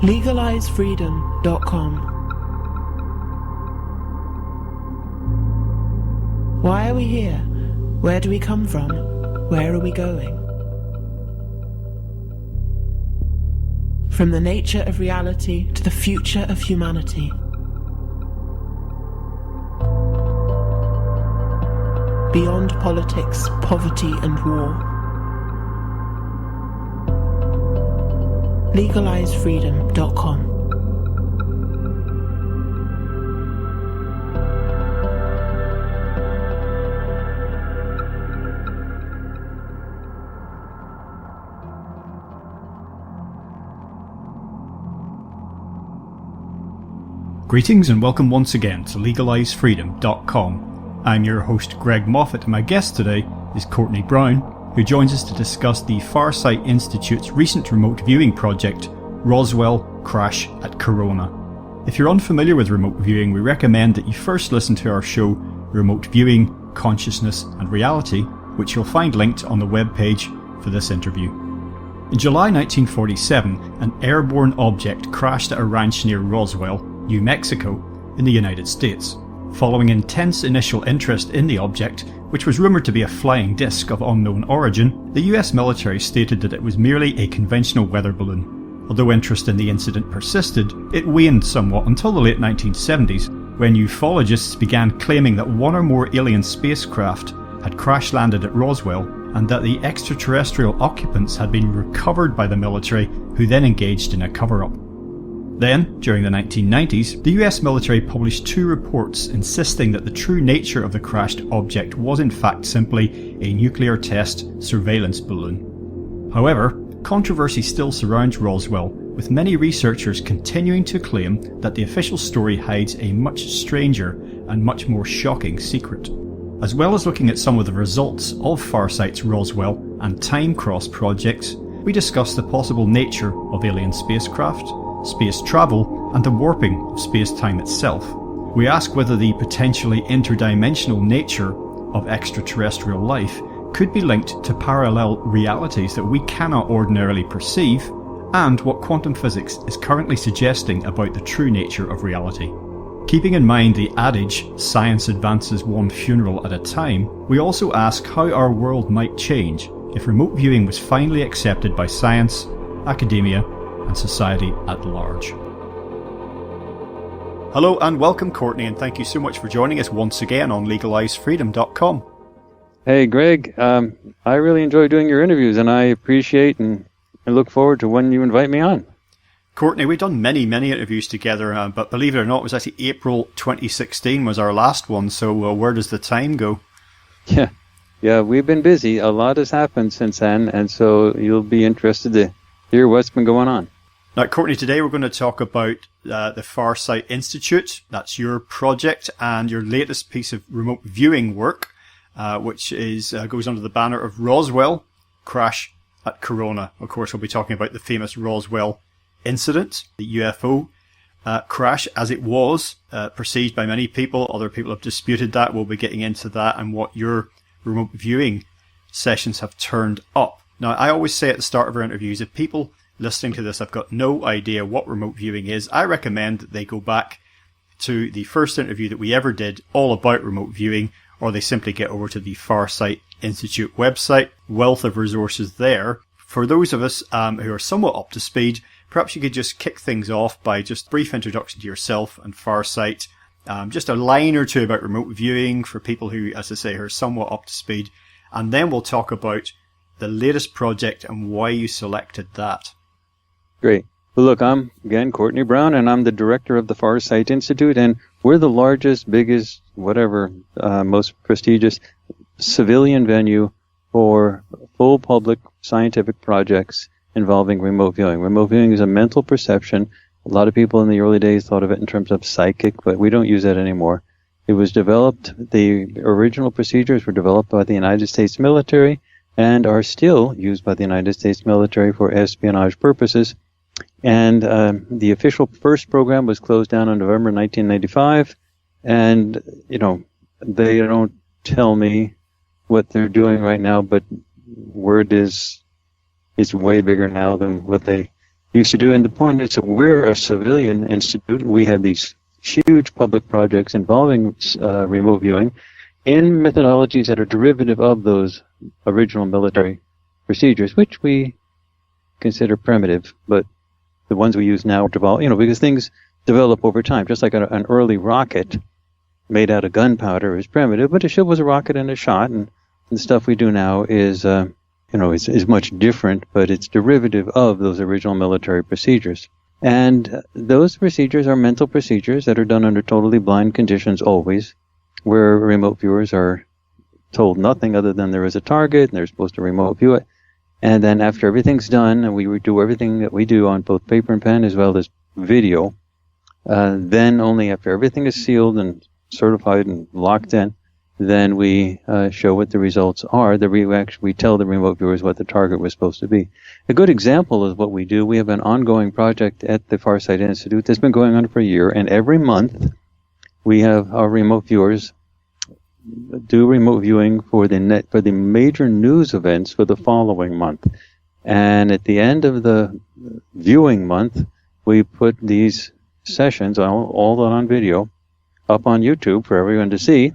LegalizeFreedom.com. Why are we here? Where do we come from? Where are we going? From the nature of reality to the future of humanity. Beyond politics, poverty, and war. LegalizeFreedom.com. Greetings and welcome once again to LegalizeFreedom.com. I'm your host Greg Moffat and my guest today is Courtney Brown, who joins us to discuss the Farsight Institute's recent remote viewing project, Roswell Crash at Corona. If you're unfamiliar with remote viewing, we recommend that you first listen to our show, Remote Viewing, Consciousness and Reality, which you'll find linked on the webpage for this interview. In July 1947, an airborne object crashed at a ranch near Roswell, New Mexico, in the United States. Following intense initial interest in the object, which was rumoured to be a flying disc of unknown origin, the US military stated that it was merely a conventional weather balloon. Although interest in the incident persisted, it waned somewhat until the late 1970s, when ufologists began claiming that one or more alien spacecraft had crash-landed at Roswell and that the extraterrestrial occupants had been recovered by the military, who then engaged in a cover-up. Then, during the 1990s, the US military published two reports insisting that the true nature of the crashed object was in fact simply a nuclear test surveillance balloon. However, controversy still surrounds Roswell, with many researchers continuing to claim that the official story hides a much stranger and much more shocking secret. As well as looking at some of the results of Farsight's Roswell and Time Cross projects, we discuss the possible nature of alien spacecraft, space travel, and the warping of space-time itself. We ask whether the potentially interdimensional nature of extraterrestrial life could be linked to parallel realities that we cannot ordinarily perceive, and what quantum physics is currently suggesting about the true nature of reality. Keeping in mind the adage, science advances one funeral at a time, we also ask how our world might change if remote viewing was finally accepted by science, academia, and society at large. Hello and welcome, Courtney, and thank you so much for joining us once again on LegalizeFreedom.com. Hey Greg, I really enjoy doing your interviews, and I appreciate and I look forward to when you invite me on. Courtney, we've done many interviews together, but believe it or not, it was actually April 2016 was our last one, so where does the time go? Yeah, we've been busy. A lot has happened since then, and so you'll be interested to hear what's been going on. Now, Courtney, today we're going to talk about the Farsight Institute. That's your project and your latest piece of remote viewing work, which goes under the banner of Roswell Crash at Corona. Of course, we'll be talking about the famous Roswell incident, the UFO crash as it was perceived by many people. Other people have disputed that. We'll be getting into that and what your remote viewing sessions have turned up. Now, I always say at the start of our interviews, if people listening to this have got no idea what remote viewing is, I recommend that they go back to the first interview that we ever did all about remote viewing, or they simply get over to the Farsight Institute website. Wealth of resources there. For those of us who are somewhat up to speed, perhaps you could just kick things off by just a brief introduction to yourself and Farsight. Just a line or two about remote viewing for people who, as I say, are somewhat up to speed. And then we'll talk about the latest project and why you selected that. Great. Well, look, I'm, again, Courtney Brown, and I'm the director of the Farsight Institute, and we're the largest, biggest, whatever, most prestigious civilian venue for full public scientific projects involving remote viewing. Remote viewing is a mental perception. A lot of people in the early days thought of it in terms of psychic, but we don't use that anymore. It was developed, the original procedures were developed by the United States military and are still used by the United States military for espionage purposes. And the official first program was closed down in November 1995. And, they don't tell me what they're doing right now, but word is it's way bigger now than what they used to do. And the point is, we're a civilian institute. We have these huge public projects involving remote viewing in methodologies that are derivative of those original military procedures, which we consider primitive, but the ones we use now develop, because things develop over time. Just like an early rocket made out of gunpowder is primitive, but it still was a rocket and a shot, and the stuff we do now is much different, but it's derivative of those original military procedures. And those procedures are mental procedures that are done under totally blind conditions always, where remote viewers are told nothing other than there is a target and they're supposed to remote view it. And then after everything's done, and we do everything that we do on both paper and pen as well as video, then only after everything is sealed and certified and locked in, then we show what the results are. We tell the remote viewers what the target was supposed to be. A good example is what we do. We have an ongoing project at the Farsight Institute that's been going on for a year, and every month we have our remote viewers do remote viewing for the major news events for the following month. And at the end of the viewing month, we put these sessions, all on video, up on YouTube for everyone to see.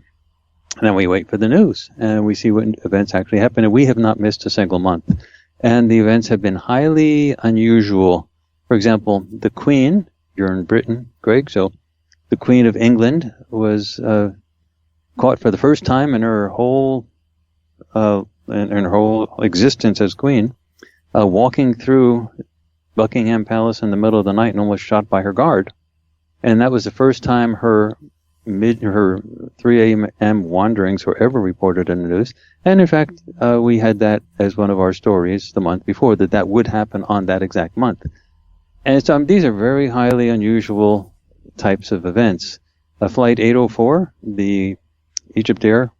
And then we wait for the news, and we see what events actually happen. And we have not missed a single month. And the events have been highly unusual. For example, the Queen, you're in Britain, Greg, so the Queen of England was caught for the first time in her whole existence as Queen, walking through Buckingham Palace in the middle of the night and almost shot by her guard. And that was the first time her 3 a.m. wanderings were ever reported in the news. And in fact, we had that as one of our stories the month before, that would happen on that exact month. And so these are very highly unusual types of events. Flight 804, the Egypt Air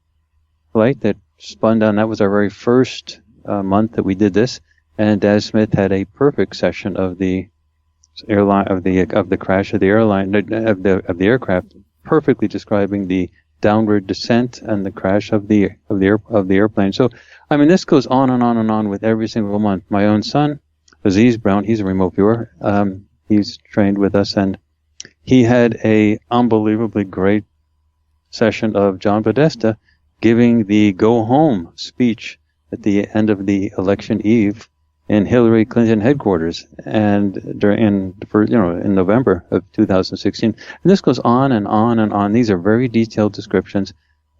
flight that spun down, that was our very first month that we did this. And Daz Smith had a perfect session of the airline of the crash of the airline of the aircraft, perfectly describing the downward descent and the crash of the airplane. So, this goes on and on and on with every single month. My own son, Aziz Brown, he's a remote viewer. He's trained with us, and he had a unbelievably great session of John Podesta giving the go home speech at the end of the election eve in Hillary Clinton headquarters, and in November of 2016. And this goes on and on and on. These are very detailed descriptions,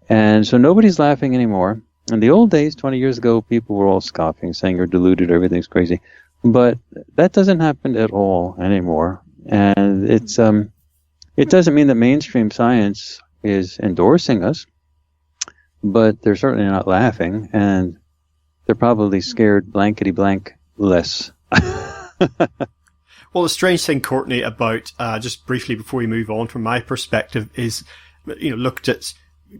and so nobody's laughing anymore. In the old days, 20 years ago, people were all scoffing, saying you're deluded, everything's crazy. But that doesn't happen at all anymore, and it doesn't mean that mainstream science is endorsing us, but they're certainly not laughing, and they're probably scared blankety blank less. Well, the strange thing, Courtney, about just briefly before we move on from my perspective is, looked at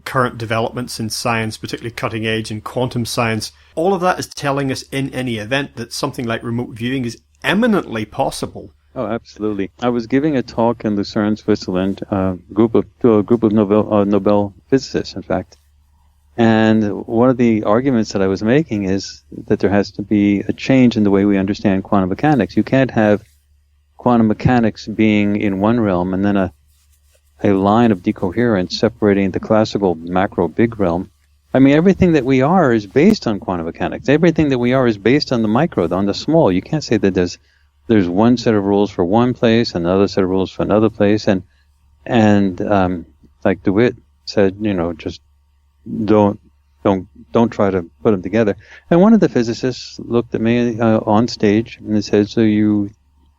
current developments in science, particularly cutting edge in quantum science. All of that is telling us in any event that something like remote viewing is eminently possible. Oh, absolutely. I was giving a talk in Lucerne, Switzerland, to a group of Nobel physicists, in fact. And one of the arguments that I was making is that there has to be a change in the way we understand quantum mechanics. You can't have quantum mechanics being in one realm and then a line of decoherence separating the classical macro big realm. Everything that we are is based on quantum mechanics. Everything that we are is based on the micro, on the small. You can't say that there's one set of rules for one place and another set of rules for another place. And like DeWitt said, just don't try to put them together. And one of the physicists looked at me on stage and said, "So you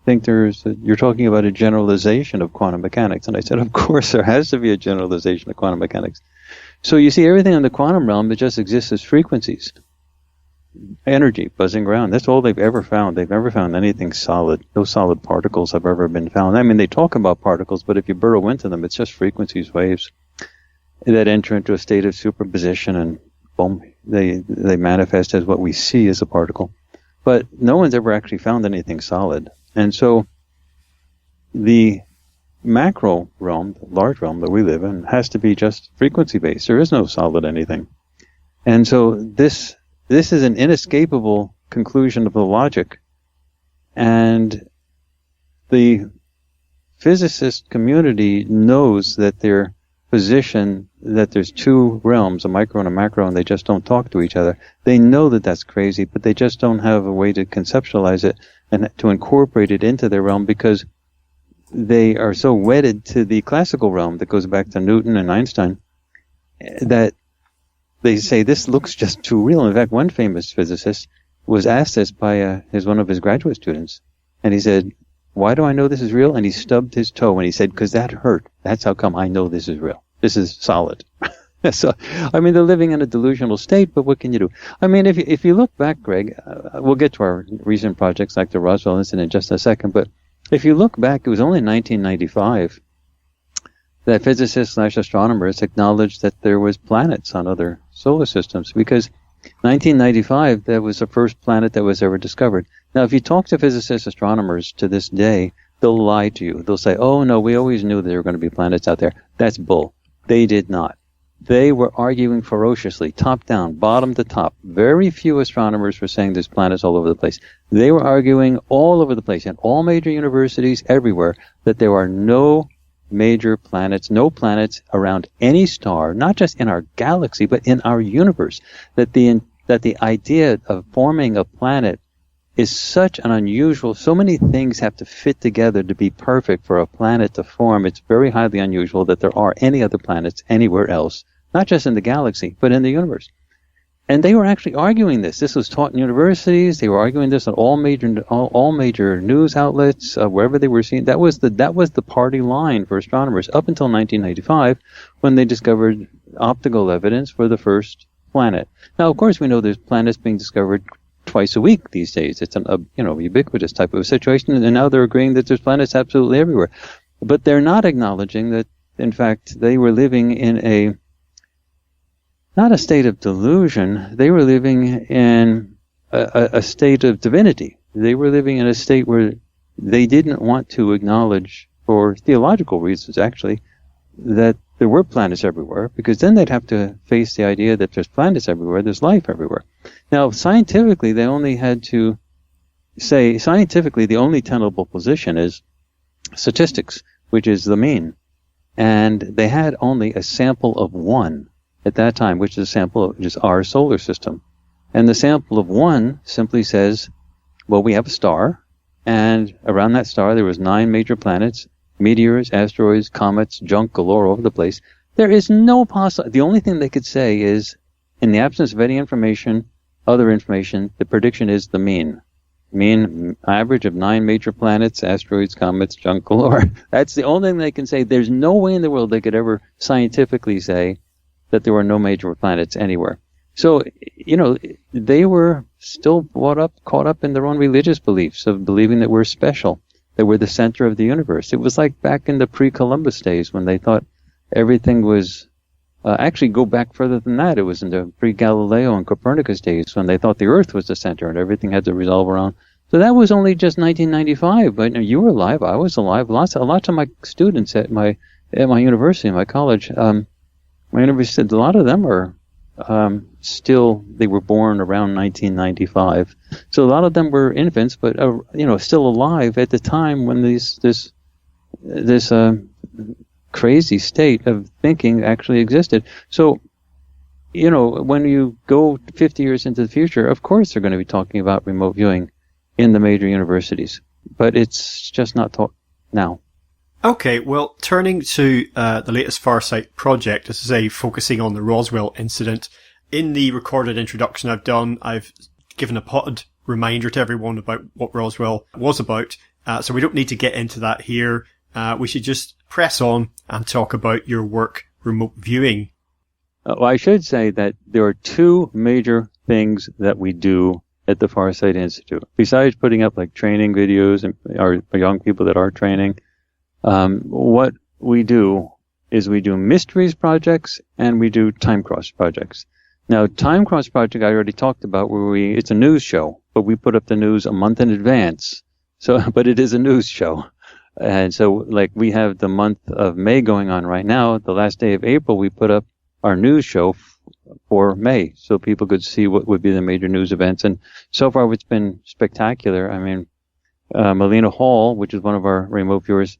think you're talking about a generalization of quantum mechanics?" And I said, "Of course, there has to be a generalization of quantum mechanics." So you see, everything in the quantum realm that just exists as frequencies, energy buzzing around. That's all they've ever found. They've never found anything solid. No solid particles have ever been found. They talk about particles, but if you burrow into them, it's just frequencies, waves that enter into a state of superposition, and boom, they manifest as what we see as a particle. But no one's ever actually found anything solid. And so the macro realm, the large realm that we live in, has to be just frequency-based. There is no solid anything. And so this is an inescapable conclusion of the logic. And the physicist community knows that their position, that there's two realms, a micro and a macro, and they just don't talk to each other. They know that that's crazy, but they just don't have a way to conceptualize it and to incorporate it into their realm because they are so wedded to the classical realm that goes back to Newton and Einstein that they say this looks just too real. In fact, one famous physicist was asked this by one of his graduate students, and he said, "Why do I know this is real?" And he stubbed his toe, and he said, "Because that hurt. That's how come I know this is real. This is solid." So, I mean, they're living in a delusional state, but what can you do? I mean, if you look back, Greg, we'll get to our recent projects like the Roswell incident in just a second, but if you look back, it was only in 1995 that physicists / astronomers acknowledged that there was planets on other solar systems, because 1995, that was the first planet that was ever discovered. Now, if you talk to physicists, astronomers to this day, they'll lie to you. They'll say, "Oh, no, we always knew there were going to be planets out there." That's bull. They did not. They were arguing ferociously, top down, bottom to top. Very few astronomers were saying there's planets all over the place. They were arguing all over the place, in all major universities, everywhere, that there are no major planets, no planets around any star, not just in our galaxy, but in our universe. That the idea of forming a planet is such an unusual, so many things have to fit together to be perfect for a planet to form. It's very highly unusual that there are any other planets anywhere else, not just in the galaxy, but in the universe. And they were actually arguing this. This was taught in universities. They were arguing this on all major news outlets, wherever they were seen. That was the party line for astronomers up until 1995, when they discovered optical evidence for the first planet. Now, of course, we know there's planets being discovered twice a week these days. It's a ubiquitous type of situation, and now they're agreeing that there's planets absolutely everywhere. But they're not acknowledging that, in fact, they were living in not a state of delusion. They were living in a state of divinity. They were living in a state where they didn't want to acknowledge, for theological reasons actually, that there were planets everywhere, because then they'd have to face the idea that there's planets everywhere, there's life everywhere. Now, scientifically, they only had to say, the only tenable position is statistics, which is the mean. And they had only a sample of 1 at that time, which is a sample of just our solar system. And the sample of 1 simply says, well, we have a star, and around that star there was 9 major planets, meteors, asteroids, comets, junk galore all over the place. There is no the only thing they could say is, in the absence of any information, other information, the prediction is the mean. Mean average of 9 major planets, asteroids, comets, junk galore. That's the only thing they can say. There's no way in the world they could ever scientifically say that there were no major planets anywhere. So, they were still caught up in their own religious beliefs of believing that we're special, that we're the center of the universe. It was like back in the pre-Columbus days when they thought everything was, actually go back further than that. It was in the pre-Galileo and Copernicus days when they thought the Earth was the center and everything had to revolve around. So that was only just 1995, but you were alive, I was alive. Lots of my students at my university, my college, my university said a lot of them are they were born around 1995. So a lot of them were infants, but still alive at the time when this crazy state of thinking actually existed. So, when you go 50 years into the future, of course they're going to be talking about remote viewing in the major universities, but it's just not taught now. Okay, well, turning to the latest Farsight project, as I say, focusing on the Roswell incident. In the recorded introduction I've done, I've given a potted reminder to everyone about what Roswell was about, so we don't need to get into that here. We should just press on and talk about your work, remote viewing. Well, I should say that there are 2 major things that we do at the Farsight Institute. Besides putting up like training videos and our young people that are training, what we do is we do mysteries projects and we do time cross projects. Now, time cross project I already talked about, where it's a news show, but we put up the news a month in advance. But it is a news show. And so, like, we have the month of May going on right now. The last day of April, we put up our news show for May, so people could see what would be the major news events. And so far, it's been spectacular. I mean, Melina Hall, which is one of our remote viewers,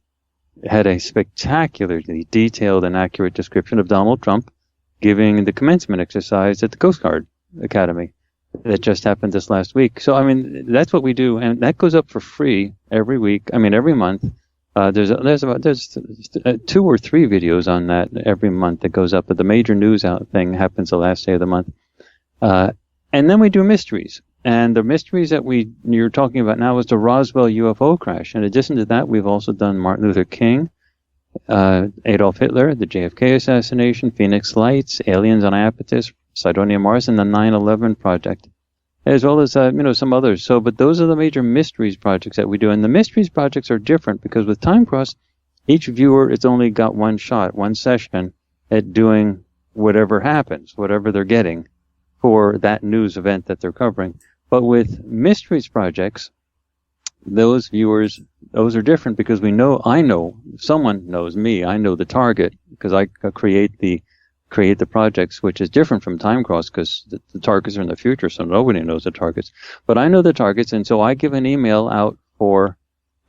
had a spectacularly detailed and accurate description of Donald Trump giving the commencement exercise at the Coast Guard Academy that just happened this last week. So, I mean, that's what we do, and that goes up for free every week. I mean, every month. There's 2 or 3 videos on that every month that goes up, but the major news thing happens the last day of the month. And then we do mysteries. And the mysteries that you're talking about now is the Roswell UFO crash. In addition to that, we've also done Martin Luther King, Adolf Hitler, the JFK assassination, Phoenix Lights, aliens on Iapetus, Cydonia Mars, and the 9/11 project, as well as some others. So, but those are the major mysteries projects that we do. And the mysteries projects are different because with Time Cross, each viewer has only got one shot, one session at doing whatever happens, whatever they're getting for that news event that they're covering. But with mysteries projects, those viewers, those are different because someone knows me. I know the target because I create the projects, which is different from Time Cross because the targets are in the future, so nobody knows the targets. But I know the targets, and so I give an email out for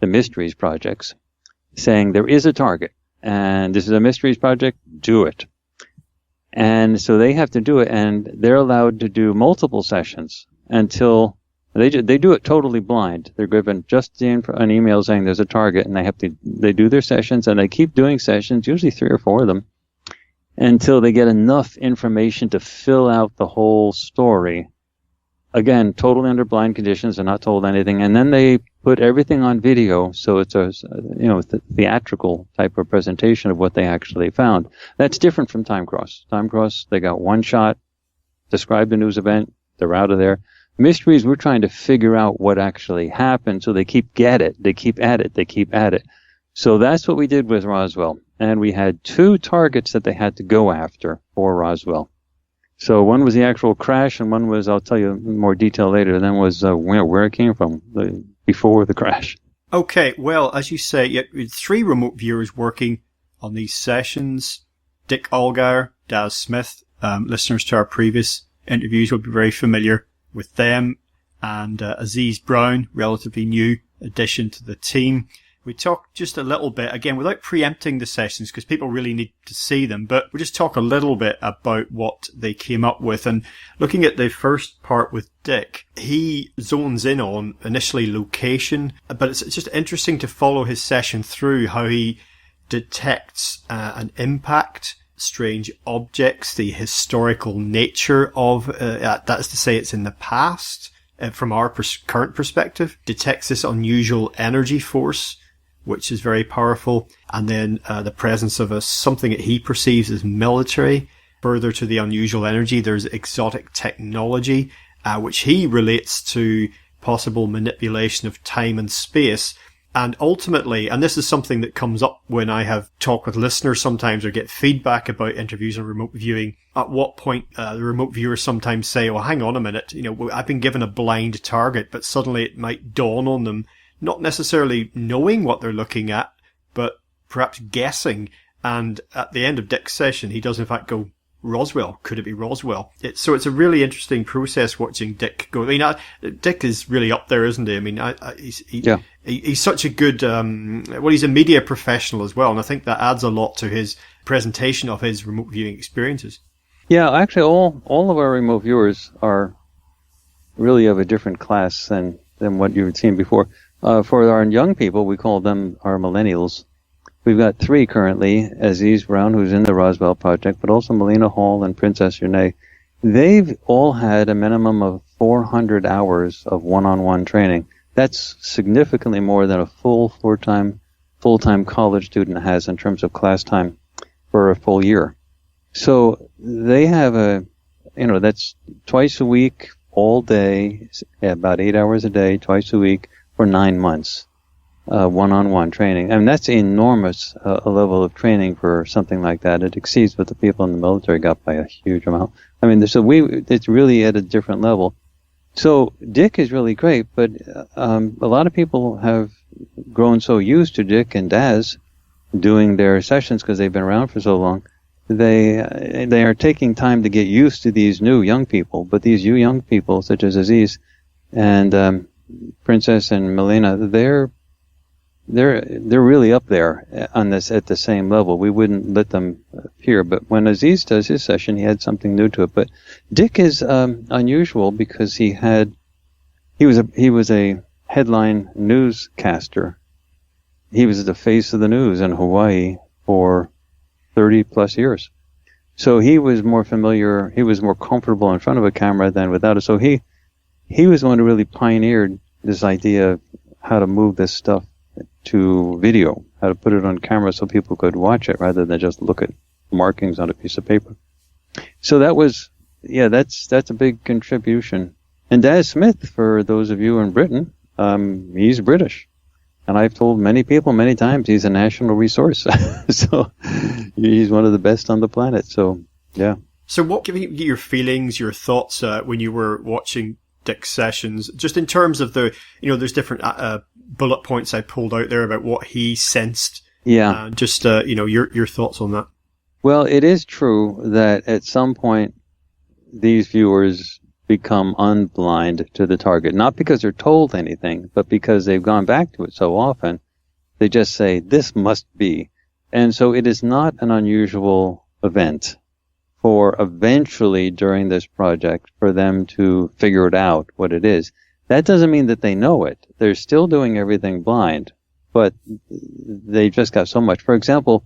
the mysteries projects saying there is a target, and this is a mysteries project, do it. And so they have to do it, and they're allowed to do multiple sessions until they do it totally blind. They're given just an email saying there's a target, and they do their sessions, and they keep doing sessions, usually 3 or 4 of them, until they get enough information to fill out the whole story. Again, totally under blind conditions. They're not told anything. And then they put everything on video, so it's a theatrical type of presentation of what they actually found. That's different from Time Cross. Time Cross, they got one shot, describe the news event, they're out of there. Mysteries, we're trying to figure out what actually happened, so they keep at it. So that's what we did with Roswell. And we had 2 targets that they had to go after for Roswell. So one was the actual crash, and one was, I'll tell you more detail later, and then was where it came from before the crash. Okay, well, as you say, you had 3 remote viewers working on these sessions. Dick Allgaier, Daz Smith, listeners to our previous interviews will be very familiar with them, and Aziz Brown, relatively new addition to the team. We talked just a little bit, again, without preempting the sessions, because people really need to see them, but we'll just talk a little bit about what they came up with. And looking at the first part with Dick, he zones in on initially location, but it's just interesting to follow his session through how he detects an impact, strange objects, the historical nature of, that is to say it's in the past, from our current perspective, detects this unusual energy force, which is very powerful, and then the presence of something that he perceives as military. Further to the unusual energy, there's exotic technology, which he relates to possible manipulation of time and space. And ultimately, and this is something that comes up when I have talked with listeners sometimes or get feedback about interviews on remote viewing, at what point the remote viewers sometimes say, well, hang on a minute, I've been given a blind target, but suddenly it might dawn on them, not necessarily knowing what they're looking at, but perhaps guessing. And at the end of Dick's session, he does in fact go, Roswell. Could it be Roswell? So it's a really interesting process watching Dick go. I mean, Dick is really up there, isn't he? I mean, he's such a good, he's a media professional as well. And I think that adds a lot to his presentation of his remote viewing experiences. Yeah, actually all of our remote viewers are really of a different class than what you've seen before. For our young people, we call them our millennials. We've got 3 currently, Aziz Brown, who's in the Roswell Project, but also Melina Hall and Princess Renee. They've all had a minimum of 400 hours of one-on-one training. That's significantly more than a full-time college student has in terms of class time for a full year. So they have that's twice a week, all day, about 8 hours a day, twice a week, for 9 months, one-on-one training. I mean, that's enormous, a level of training for something like that. It exceeds what the people in the military got by a huge amount. I mean, it's really at a different level. So Dick is really great, but a lot of people have grown so used to Dick and Daz doing their sessions because they've been around for so long. They are taking time to get used to these new young people, but these new young people, such as Aziz and Princess and Milena, they're really up there on this at the same level. We wouldn't let them appear, but when Aziz does his session, he had something new to it. But Dick is unusual because he was a headline newscaster. He was the face of the news in Hawaii for 30 plus years. So he was more familiar, he was more comfortable in front of a camera than without it. So he was the one who really pioneered this idea of how to move this stuff to video, how to put it on camera so people could watch it rather than just look at markings on a piece of paper. So that was, that's a big contribution. And Daz Smith, for those of you in Britain, he's British. And I've told many people many times he's a national resource. So he's one of the best on the planet. So, yeah. So what give you your feelings, your thoughts when you were watching Dick's sessions, just in terms of there's different bullet points I pulled out there about what he sensed. Yeah. Your thoughts on that. Well, it is true that at some point these viewers become unblind to the target, not because they're told anything, but because they've gone back to it so often, they just say, this must be. And so it is not an unusual event for eventually during this project for them to figure it out what it is. That doesn't mean that they know it. They're still doing everything blind, but they just got so much. For example,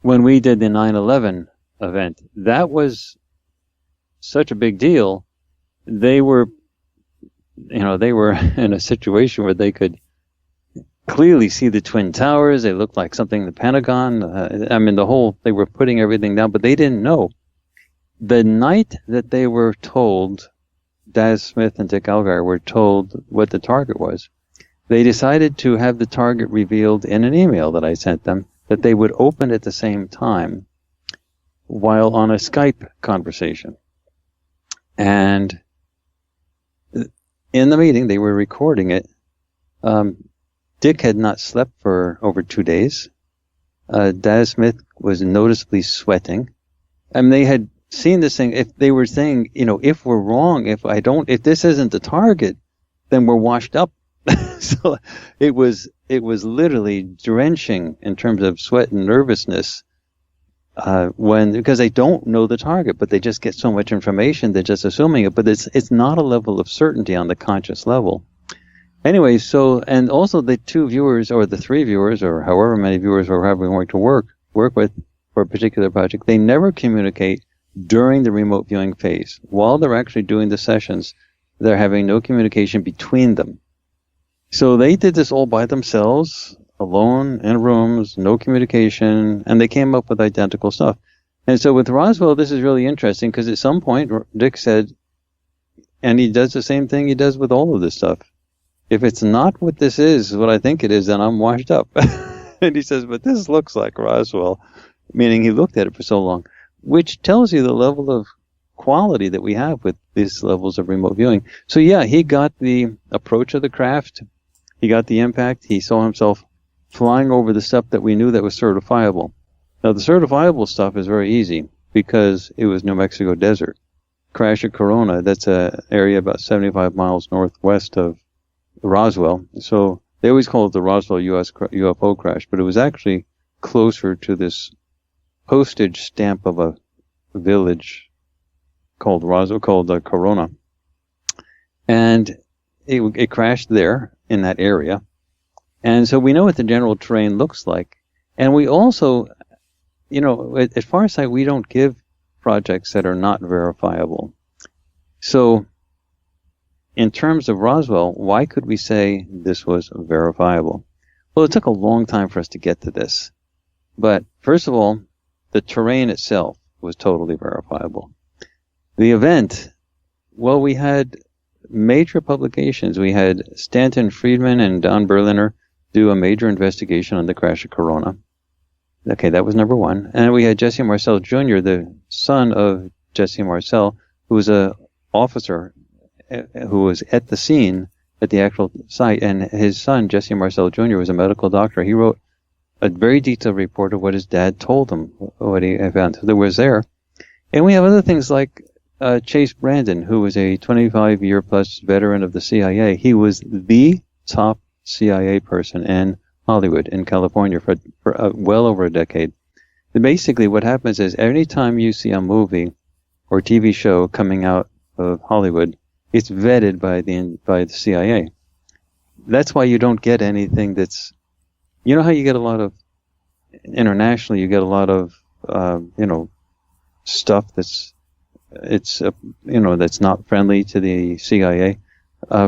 when we did the 9/11 event, that was such a big deal. They were in a situation where they could clearly see the Twin Towers. They looked like something in the Pentagon. They were putting everything down, but they didn't know. The night that they were told, Daz Smith and Dick Algar were told what the target was, they decided to have the target revealed in an email that I sent them, that they would open at the same time while on a Skype conversation. And in the meeting, they were recording it. Dick had not slept for over 2 days. Daz Smith was noticeably sweating. They had seen this thing. If they were saying, if we're wrong, if this isn't the target, then we're washed up. So it was literally drenching in terms of sweat and nervousness. Because they don't know the target, but they just get so much information, they're just assuming it. But it's not a level of certainty on the conscious level. Anyway, and also the 2 viewers, or the 3 viewers, or however many viewers we're having to work with for a particular project, they never communicate during the remote viewing phase. While they're actually doing the sessions, they're having no communication between them. So they did this all by themselves, alone in rooms, no communication, and they came up with identical stuff. And so with Roswell, this is really interesting because at some point, Dick said, and he does the same thing he does with all of this stuff. If it's not what this is, what I think it is, then I'm washed up. And he says, but this looks like Roswell, meaning he looked at it for so long, which tells you the level of quality that we have with these levels of remote viewing. So yeah, he got the approach of the craft. He got the impact. He saw himself flying over the stuff that we knew that was certifiable. Now, the certifiable stuff is very easy because it was New Mexico desert. Crash at Corona, that's an area about 75 miles northwest of Roswell. So they always call it the Roswell UFO crash, but it was actually closer to this postage stamp of a village called Roswell, called Corona. And it crashed there in that area. And so we know what the general terrain looks like. And we also, at Farsight, we don't give projects that are not verifiable. So in terms of Roswell, why could we say this was verifiable? Well, it took a long time for us to get to this. But first of all, the terrain itself was totally verifiable. The event, well, we had major publications. We had Stanton Friedman and Don Berliner do a major investigation on the crash of Corona. Okay, that was number one. And we had Jesse Marcel Jr., the son of Jesse Marcel, who was an officer who was at the scene at the actual site. And his son, Jesse Marcel Jr., was a medical doctor. He wrote a very detailed report of what his dad told him, what he found. So there was there. And we have other things like Chase Brandon, who was a 25-year-plus veteran of the CIA. He was the top CIA person in Hollywood, in California, for well over a decade. And basically, what happens is anytime you see a movie or TV show coming out of Hollywood, it's vetted by the CIA. That's why you don't get anything that's, you know how you get a lot of, internationally, you get a lot of, stuff that's not friendly to the CIA.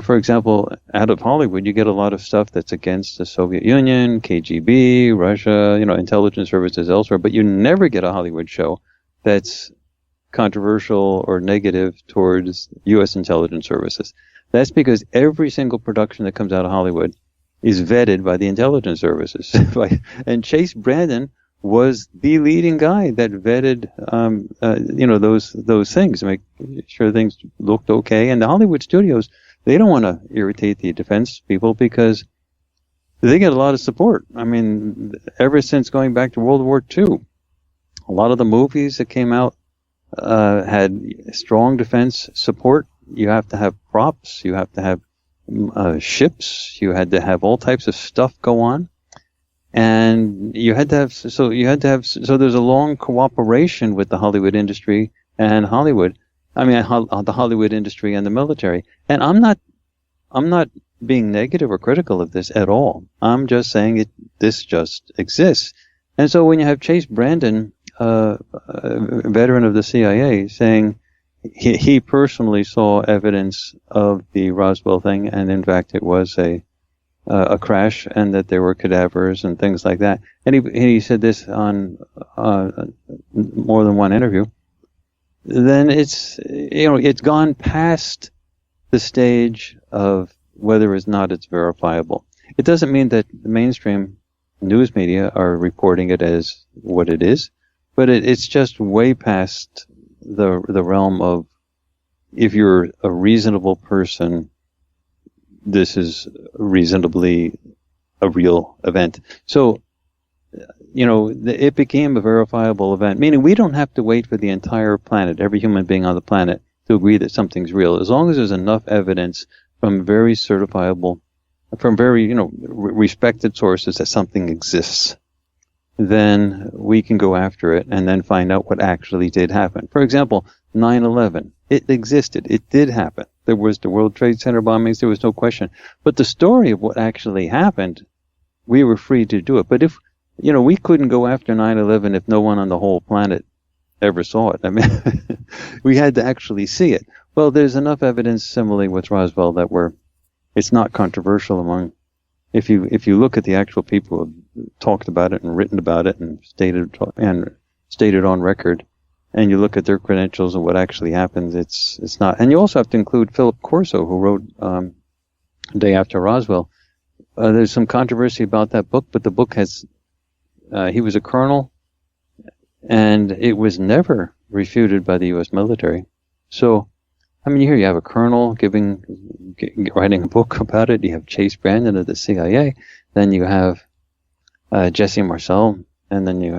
For example, out of Hollywood, you get a lot of stuff that's against the Soviet Union, KGB, Russia, intelligence services elsewhere, but you never get a Hollywood show that's controversial or negative towards U.S. intelligence services. That's because every single production that comes out of Hollywood is vetted by the intelligence services. And Chase Brandon was the leading guy that vetted, those things, make sure things looked okay. And the Hollywood studios, they don't want to irritate the defense people because they get a lot of support. I mean, ever since going back to World War II, a lot of the movies that came out had strong defense support. You have to have props. You have to have ships. You had to have all types of stuff go on. And so there's a long cooperation with the Hollywood industry and the Hollywood industry and the military. And I'm not being negative or critical of this at all. I'm just saying this just exists. And so when you have Chase Brandon, a veteran of the CIA, saying he personally saw evidence of the Roswell thing, and in fact it was a crash, and that there were cadavers and things like that. And he said this on more than one interview. Then it's gone past the stage of whether or not it's verifiable. It doesn't mean that the mainstream news media are reporting it as what it is, but it's just way past the realm of, if you're a reasonable person, this is reasonably a real event. So, it became a verifiable event, meaning we don't have to wait for the entire planet, every human being on the planet, to agree that something's real. As long as there's enough evidence from very certifiable, from very, respected sources that something exists, then we can go after it and then find out what actually did happen. For example, 9/11. It existed. It did happen. There was the World Trade Center bombings. There was no question. But the story of what actually happened, we were free to do it. But if, we couldn't go after 9/11 if no one on the whole planet ever saw it. I mean, we had to actually see it. Well, there's enough evidence similarly with Roswell that it's not controversial among, if you look at the actual people who have talked about it and written about it and stated on record, and you look at their credentials and what actually happens, it's not. And you also have to include Philip Corso, who wrote Day After Roswell. There's some controversy about that book, but the book has, he was a colonel, and it was never refuted by the U.S. military. So, here you have a colonel writing a book about it. You have Chase Brandon of the CIA. Then you have Jesse Marcel. And then you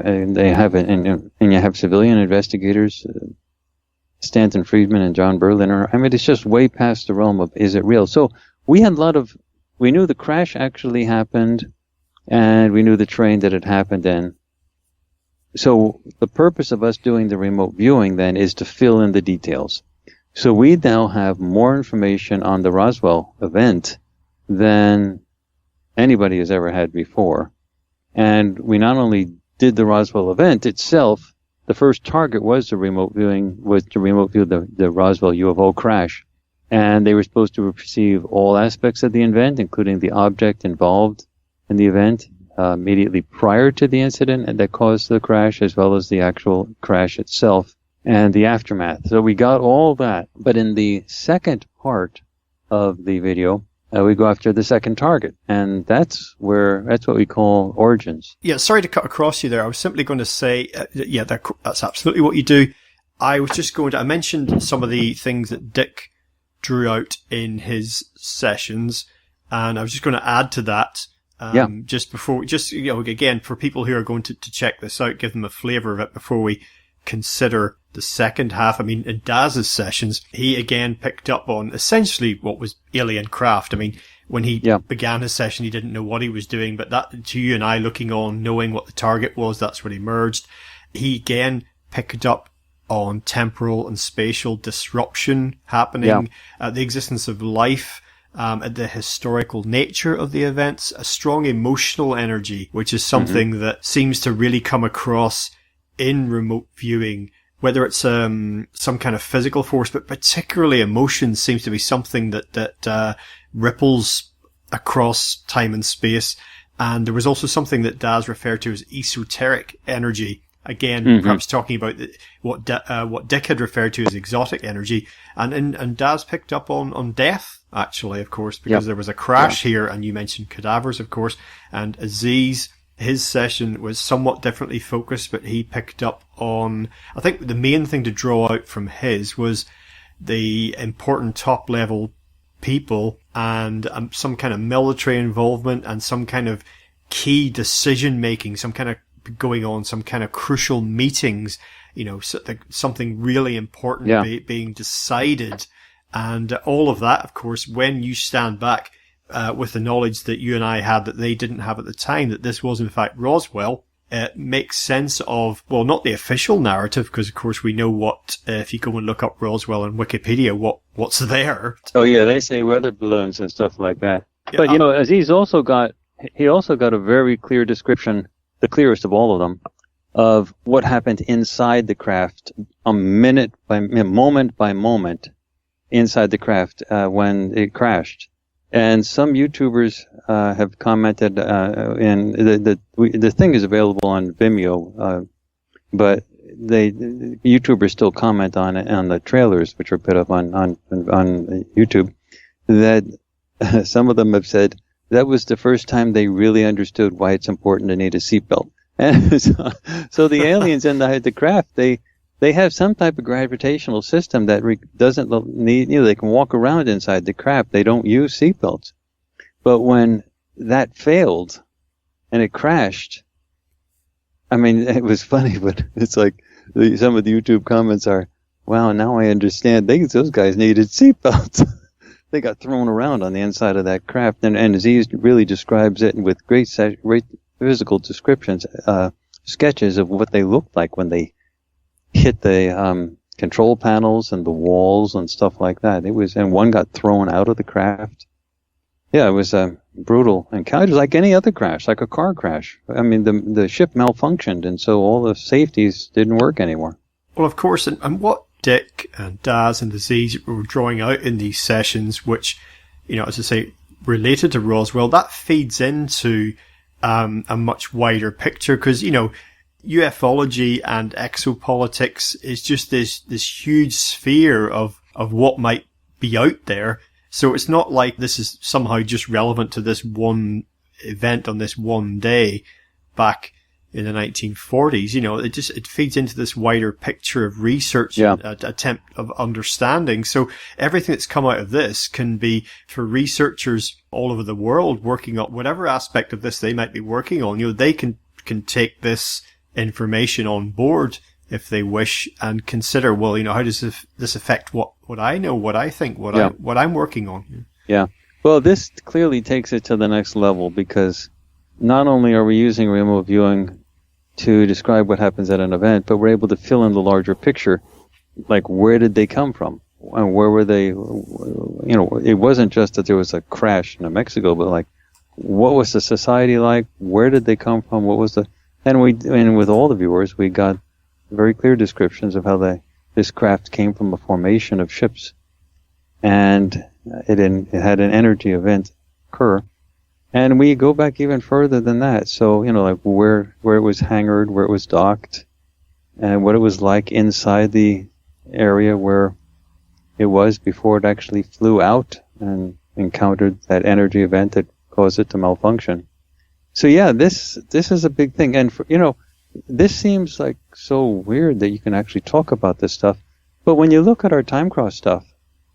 have civilian investigators, Stanton Friedman and John Berliner. It's just way past the realm of, is it real? So we knew the crash actually happened, and we knew the train that it happened in. So the purpose of us doing the remote viewing then is to fill in the details. So we now have more information on the Roswell event than anybody has ever had before. And we not only did the Roswell event itself, the first target was to remote view the Roswell UFO crash. And they were supposed to receive all aspects of the event, including the object involved in the event, immediately prior to the incident and that caused the crash, as well as the actual crash itself and the aftermath. So we got all that. But in the second part of the video, we go after the second target, and that's what we call origins. Yeah, sorry to cut across you there. I was simply going to say, that's absolutely what you do. I was just I mentioned some of the things that Dick drew out in his sessions, and I was just going to add to that. Again, for people who are going to check this out, give them a flavour of it before we consider the second half. I mean, in Daz's sessions, he again picked up on essentially what was alien craft. I mean, when he began his session, he didn't know what he was doing, but that, to you and I looking on, knowing what the target was, that's when he emerged. He again picked up on temporal and spatial disruption happening, the existence of life, the historical nature of the events, a strong emotional energy, which is something that seems to really come across in remote viewing, whether it's some kind of physical force, but particularly emotion seems to be something that ripples across time and space. And there was also something that Daz referred to as esoteric energy. Again, perhaps talking about what Dick had referred to as exotic energy. And Daz picked up on death, actually, of course, because there was a crash here, and you mentioned cadavers, of course. And Aziz, his session was somewhat differently focused, but he picked up on, I think the main thing to draw out from his was the important top level people and some kind of military involvement and some kind of key decision making, some kind of going on, some kind of crucial meetings, something really important being decided. And all of that, of course, when you stand back with the knowledge that you and I had that they didn't have at the time, that this was in fact Roswell, it makes sense of, well, not the official narrative, because of course we know what, if you go and look up Roswell on Wikipedia, what's there. Oh yeah, they say weather balloons and stuff like that. Yeah, but Aziz also got a very clear description, the clearest of all of them, of what happened inside the craft, moment by moment inside the craft when it crashed. And some YouTubers have commented, and the thing is available on Vimeo, but YouTubers still comment on it on the trailers, which are put up on YouTube. That some of them have said that was the first time they really understood why it's important to need a seatbelt. And so the aliens in the craft, they have some type of gravitational system that doesn't need, they can walk around inside the craft. They don't use seatbelts. But when that failed and it crashed, I mean, it was funny, but it's like some of the YouTube comments are, wow, now I understand. Those guys needed seatbelts. They got thrown around on the inside of that craft. And Aziz really describes it with great physical descriptions, sketches of what they looked like when they hit the control panels and the walls and stuff like that. And one got thrown out of the craft. Yeah, it was a brutal encounter. It was like any other crash, like a car crash. I mean, the ship malfunctioned, and so all the safeties didn't work anymore. Well, of course, and what Dick and Daz and Aziz were drawing out in these sessions, which, as I say, related to Roswell, that feeds into a much wider picture, because, ufology and exopolitics is just this huge sphere of what might be out there. So it's not like this is somehow just relevant to this one event on this one day back in the 1940s. It feeds into this wider picture of research, attempt of understanding. So everything that's come out of this can be, for researchers all over the world working on whatever aspect of this they might be working on, they can take this information on board if they wish and consider, well, how does this affect what I know, what I think, what I'm working on? Yeah. Well, this clearly takes it to the next level, because not only are we using remote viewing to describe what happens at an event, but we're able to fill in the larger picture, like where did they come from and where were they? It wasn't just that there was a crash in New Mexico, but like what was the society like? Where did they come from? What was and with all the viewers, we got very clear descriptions of how this craft came from a formation of ships, and it had an energy event occur. And we go back even further than that. So, like where it was hangared, where it was docked, and what it was like inside the area where it was before it actually flew out and encountered that energy event that caused it to malfunction. So yeah, this is a big thing. And this seems like so weird that you can actually talk about this stuff. But when you look at our time cross stuff,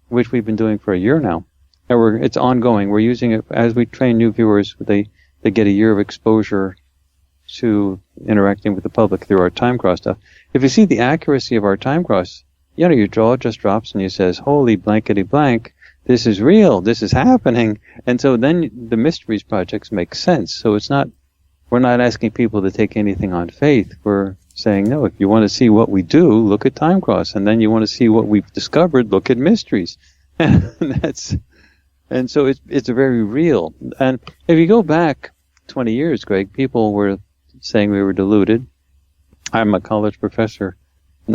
which we've been doing for a year now, and it's ongoing. We're using it as we train new viewers. They get a year of exposure to interacting with the public through our time cross stuff. If you see the accuracy of our time cross, your jaw just drops and you says, holy blankety blank, this is real, this is happening. And so then the mysteries projects make sense. So we're not asking people to take anything on faith. We're saying, no, if you want to see what we do, look at time cross. And then you want to see what we've discovered, look at mysteries. And so it's very real. And if you go back 20 years, Greg, people were saying we were deluded. I'm a college professor.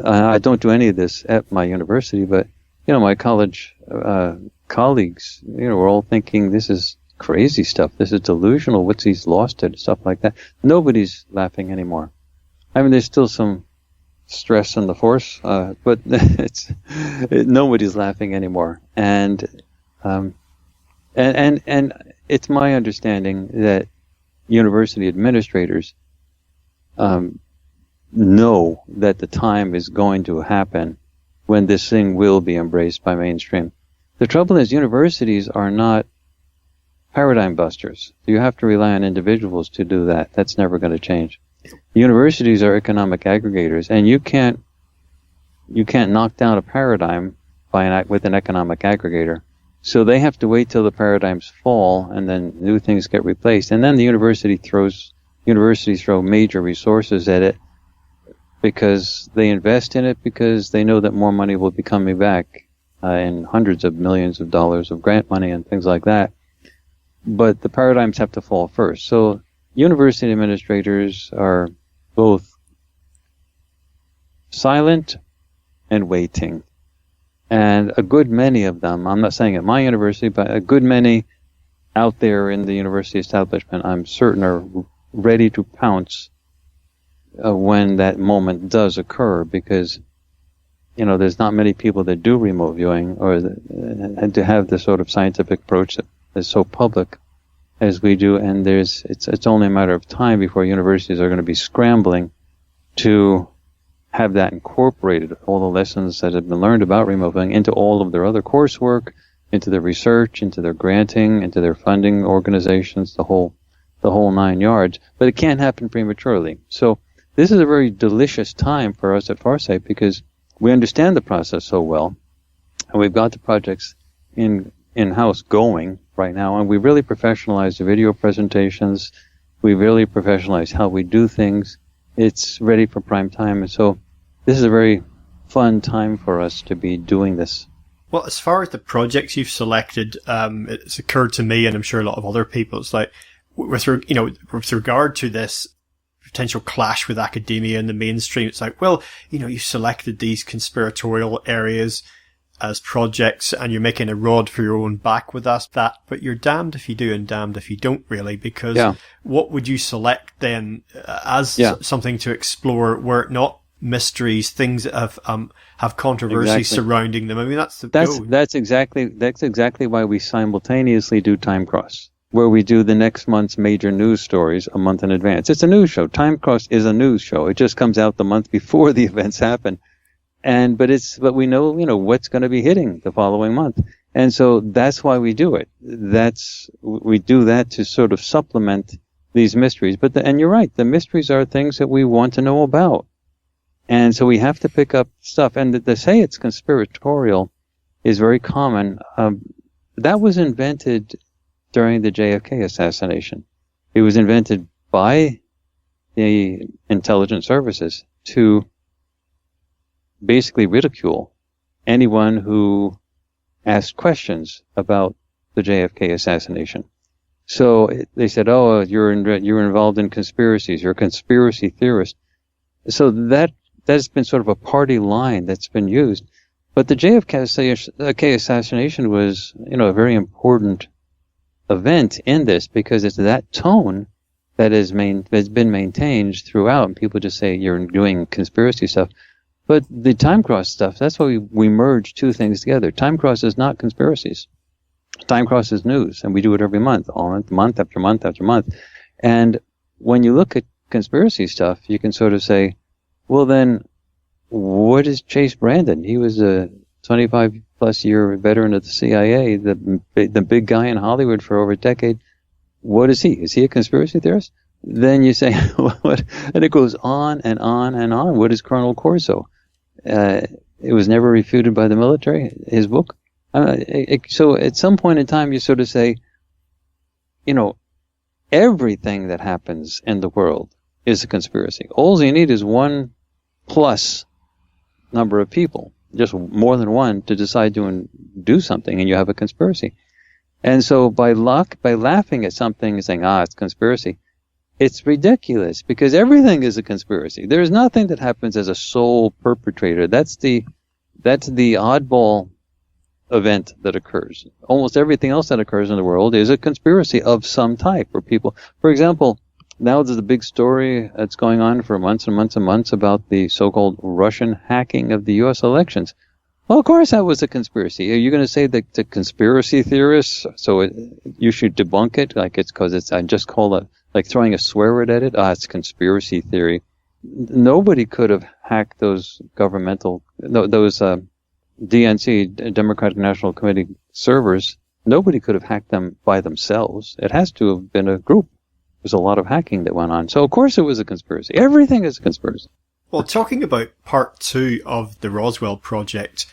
I don't do any of this at my university, but, my college colleagues, were all thinking this is crazy stuff. This is delusional. What's he's lost it? Stuff like that. Nobody's laughing anymore. I mean, there's still some stress on the force, but nobody's laughing anymore. And it's my understanding that university administrators know that the time is going to happen when this thing will be embraced by mainstream. The trouble is universities are not paradigm busters. You have to rely on individuals to do that. That's never going to change. Universities are economic aggregators, and you can't knock down a paradigm with an economic aggregator. So they have to wait till the paradigms fall, and then new things get replaced. And then the universities throw major resources at it because they invest in it because they know that more money will be coming back in hundreds of millions of dollars of grant money and things like that. But the paradigms have to fall first. So university administrators are both silent and waiting. And a good many of them, I'm not saying at my university, but a good many out there in the university establishment, I'm certain are ready to pounce when that moment does occur, because, there's not many people that do remote viewing and to have the sort of scientific approach that is so public as we do. And it's only a matter of time before universities are going to be scrambling to have that incorporated, all the lessons that have been learned about remote viewing, into all of their other coursework, into their research, into their granting, into their funding organizations, the whole 9 yards. But it can't happen prematurely. So this is a very delicious time for us at Farsight because we understand the process so well, and we've got the projects in-house going right now, and we really professionalized the video presentations. We really professionalized how we do things. It's ready for prime time, and so this is a very fun time for us to be doing this. Well, as far as the projects you've selected, it's occurred to me, and I'm sure a lot of other people, it's like, with regard to this potential clash with academia and the mainstream, it's like, well, you selected these conspiratorial areas as projects and you're making a rod for your own back with that, but you're damned if you do and damned if you don't, really, because what would you select then as something to explore were it not mysteries, things that have controversy surrounding them? I mean, that's exactly why we simultaneously do Time Cross, where we do the next month's major news stories a month in advance. It's a news show. Time Cross is a news show. It just comes out the month before the events happen. But we know, what's going to be hitting the following month. And so that's why we do it. We do that to sort of supplement these mysteries. And you're right, the mysteries are things that we want to know about. And so we have to pick up stuff. And to say it's conspiratorial is very common. That was invented during the JFK assassination. It was invented by the intelligence services to basically ridicule anyone who asked questions about the JFK assassination. So they said, "Oh, you're involved in conspiracies. You're a conspiracy theorist." So that's been sort of a party line that's been used. But the JFK assassination was, a very important event in this, because it's that tone that has been maintained throughout. And people just say you're doing conspiracy stuff. But the Time Cross stuff, that's why we merge two things together. Time Cross is not conspiracies. Time Cross is news, and we do it every month, month after month after month. And when you look at conspiracy stuff, you can sort of say, well, then, what is Chase Brandon? He was a 25-plus year veteran of the CIA, the big guy in Hollywood for over a decade. What is he? Is he a conspiracy theorist? then you say, what? And it goes on and on and on. What is Colonel Corso? It was never refuted by the military, his book. So at some point in time, you sort of say, everything that happens in the world is a conspiracy. All you need is one plus number of people, just more than one, to decide to do something, and you have a conspiracy. And so by laughing at something and saying, it's conspiracy, it's ridiculous, because everything is a conspiracy. There is nothing that happens as a sole perpetrator. That's the oddball event that occurs. Almost everything else that occurs in the world is a conspiracy of some type, where people, for example, now there's a big story that's going on for months and months and months about the so-called Russian hacking of the U.S. elections. Well, of course that was a conspiracy. Are you going to say that the conspiracy theorists, you should debunk it? Like it's because I just call it, like throwing a swear word at it? It's conspiracy theory. Nobody could have hacked those DNC, Democratic National Committee servers. Nobody could have hacked them by themselves. It has to have been a group. There's a lot of hacking that went on. So, of course, it was a conspiracy. Everything is a conspiracy. Well, talking about part 2 of the Roswell project,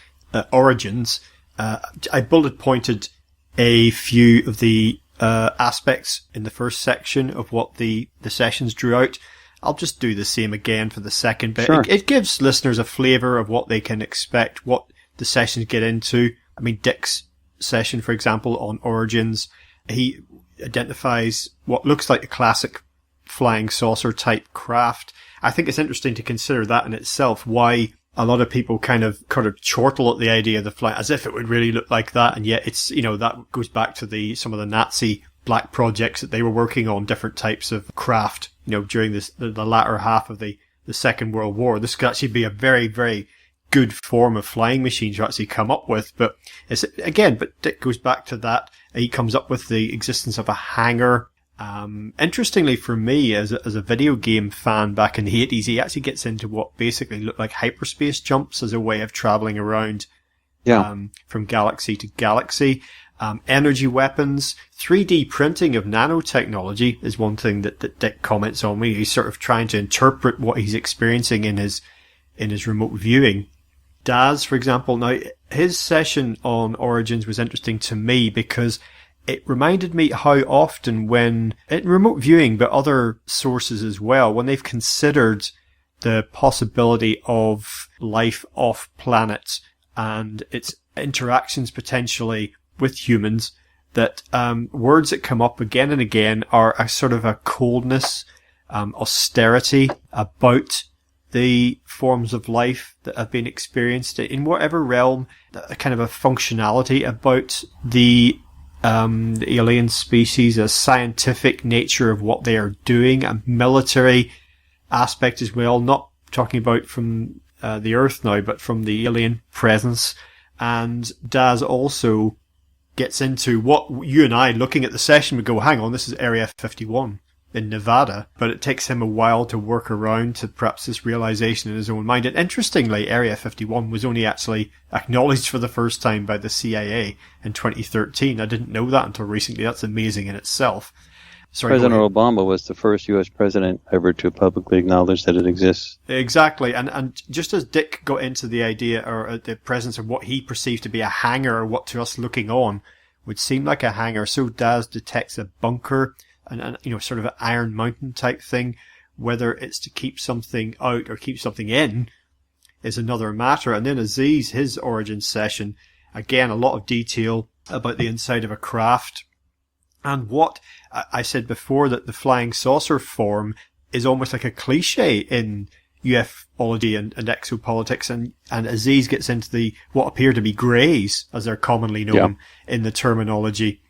Origins, I bullet pointed a few of the aspects in the first section of what the sessions drew out. I'll just do the same again for the second bit. Sure. It gives listeners a flavour of what they can expect, what the sessions get into. I mean, Dick's session, for example, on Origins, he identifies what looks like a classic flying saucer type craft. I think it's interesting to consider that in itself, why a lot of people kind of chortle at the idea of the flight as if it would really look like that. And yet it's, that goes back to some of the Nazi black projects that they were working on, different types of craft, during the latter half of the Second World War. This could actually be a very, very good form of flying machine to actually come up with. But Dick goes back to that. He comes up with the existence of a hangar. Interestingly for me, as a video game fan back in the 80s, he actually gets into what basically look like hyperspace jumps as a way of traveling around, from galaxy to galaxy. Energy weapons, 3D printing of nanotechnology is one thing that Dick comments on. He's sort of trying to interpret what he's experiencing in his remote viewing. Daz, for example, now his session on Origins was interesting to me because it reminded me how often when, in remote viewing, but other sources as well, when they've considered the possibility of life off planet and its interactions potentially with humans, that words that come up again and again are a sort of a coldness, austerity about the forms of life that have been experienced in whatever realm, a kind of a functionality about the alien species, a scientific nature of what they are doing, a military aspect as well, not talking about from the Earth now, but from the alien presence. And Daz also gets into what you and I, looking at the session, would go, hang on, this is Area 51 in Nevada, but it takes him a while to work around to perhaps this realization in his own mind. And interestingly, Area 51 was only actually acknowledged for the first time by the CIA in 2013. I didn't know that until recently. That's amazing in itself. President Obama was the first U.S. president ever to publicly acknowledge that it exists. Exactly. And just as Dick got into the idea or the presence of what he perceived to be a hangar, or what to us looking on would seem like a hangar, so Daz detects a bunker and sort of an Iron Mountain type thing. Whether it's to keep something out or keep something in is another matter. And then Aziz, his origin session, again, a lot of detail about the inside of a craft. And what I said before, that the flying saucer form is almost like a cliche in ufology and exopolitics, and Aziz gets into what appear to be greys, as they're commonly known in the terminology.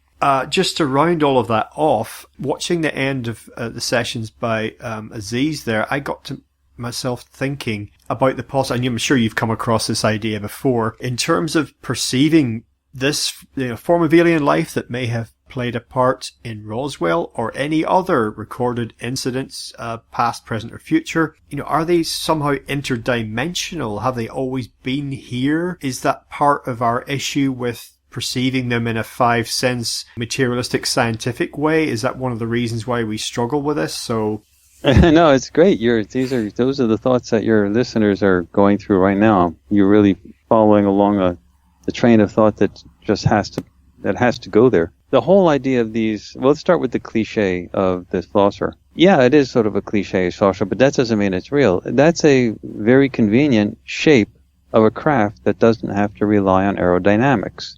Just to round all of that off, watching the end of the sessions by Aziz there, I got to myself thinking about the possibility, and I'm sure you've come across this idea before, in terms of perceiving this form of alien life that may have played a part in Roswell or any other recorded incidents, past, present, or future. Are they somehow interdimensional? Have they always been here? Is that part of our issue with perceiving them in a five-sense materialistic scientific way? Is that one of the reasons why we struggle with this? So no, it's great. Those are the thoughts that your listeners are going through right now. You're really following along the train of thought that just has to go there. The whole idea of these, well, let's start with the cliche of the saucer. Yeah, it is sort of a cliche saucer, but that doesn't mean it's real. That's a very convenient shape of a craft that doesn't have to rely on aerodynamics.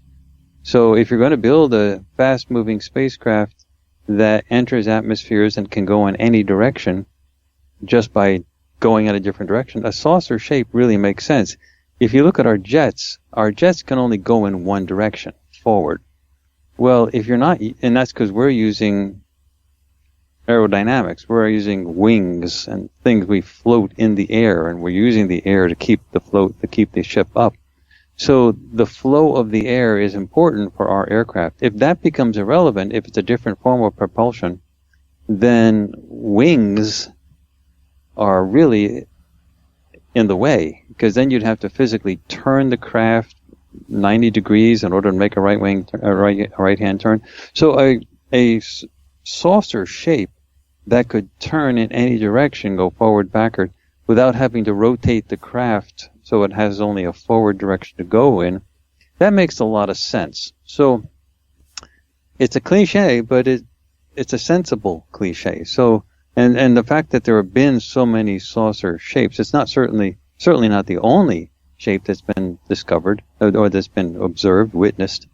So if you're going to build a fast-moving spacecraft that enters atmospheres and can go in any direction just by going in a different direction, a saucer shape really makes sense. If you look at our jets can only go in one direction, forward. Well, if you're not, and that's because we're using aerodynamics, we're using wings and things, we float in the air, and we're using the air to keep the ship up. So the flow of the air is important for our aircraft. If that becomes irrelevant, if it's a different form of propulsion, then wings are really in the way, because then you'd have to physically turn the craft 90 degrees in order to make a right-hand turn. So a saucer shape that could turn in any direction, go forward, backward, without having to rotate the craft so it has only a forward direction to go in, that makes a lot of sense. So it's a cliche, but it's a sensible cliche. So and the fact that there have been so many saucer shapes, it's not certainly not the only shape that's been discovered or that's been observed, witnessed,